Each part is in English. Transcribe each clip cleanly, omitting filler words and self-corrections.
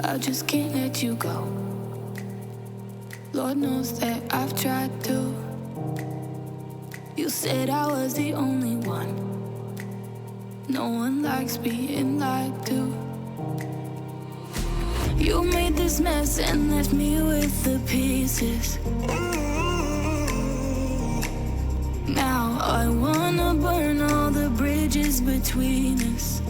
I just can't let you go. Lord knows that I've tried to. You said I was the only one. No one likes being lied to. You made this mess and left me with the pieces. Now I wanna burn all the bridges between us.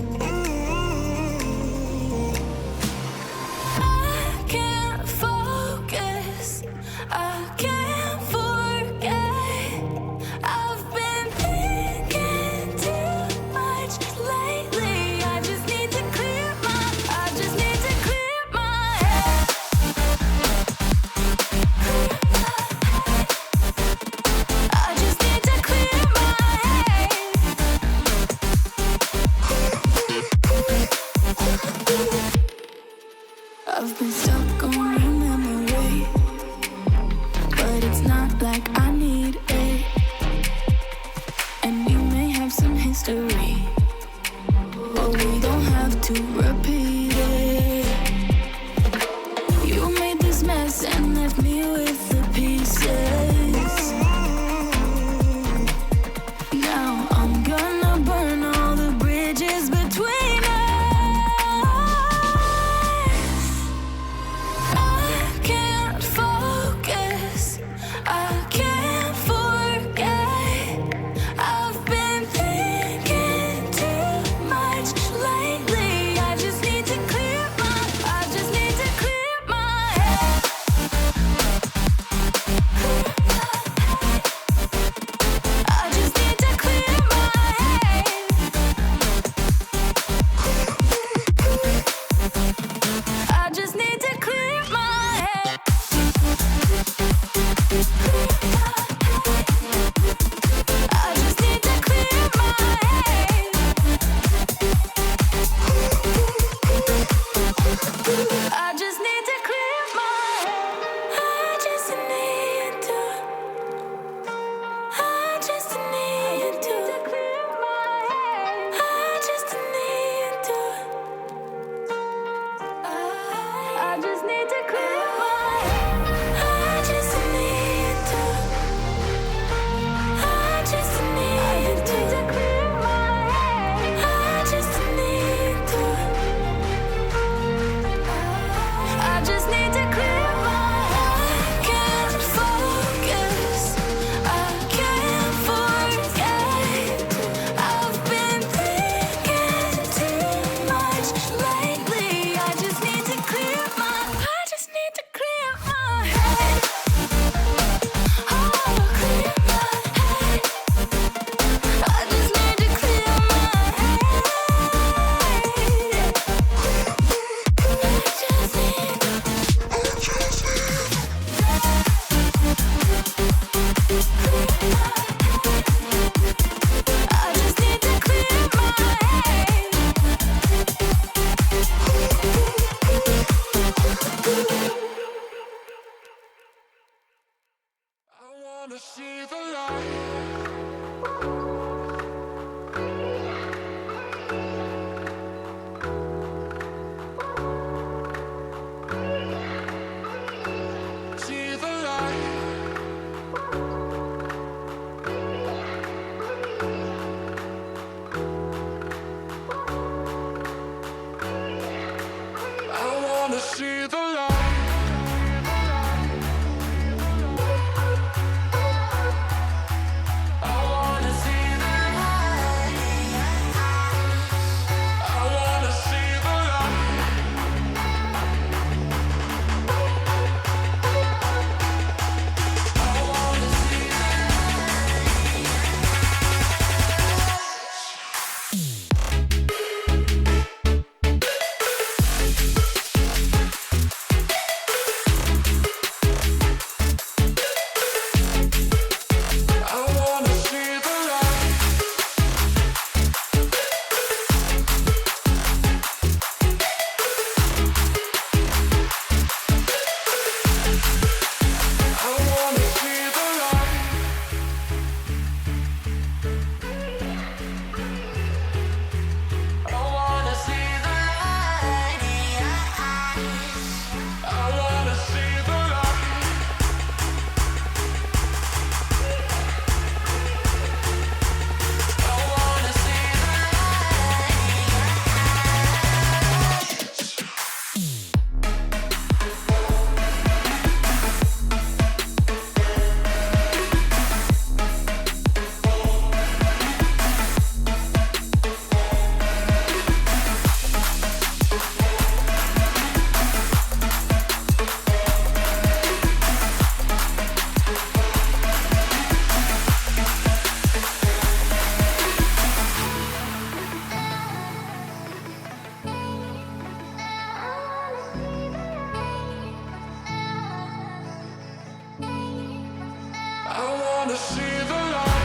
I can't focus, I can't forget. I've been thinking too much lately. I just need to clear my head. I just need to clear my head. I've been stuck on your memory, but it's not like I need it. And we may have some history, but we don't have to repeat it. You made this mess and left me with the pieces. Now I'm gonna burn all the bridges between us. I can't focus, I can't forget. I've been thinking too much lately. I just need to clear my head. I just need to clear my head. I just need to clear my head. I just need to clear my head. I just need to clear my head. I just need to. I just need to clear my head. I just need to. I just need to clear my head. I just need to. I just need to clear my head. I just need to. I just need to clear my head. I can't focus, I can't forget. I've been thinking too much lately. I just need to clear my head. Oh, clear my head. I just need to clear my head. I just need to clear my head. I wanna see the light. See the light. I wanna see the light. I wanna see the light. I wanna see the light. I wanna see the light. wanna see the light.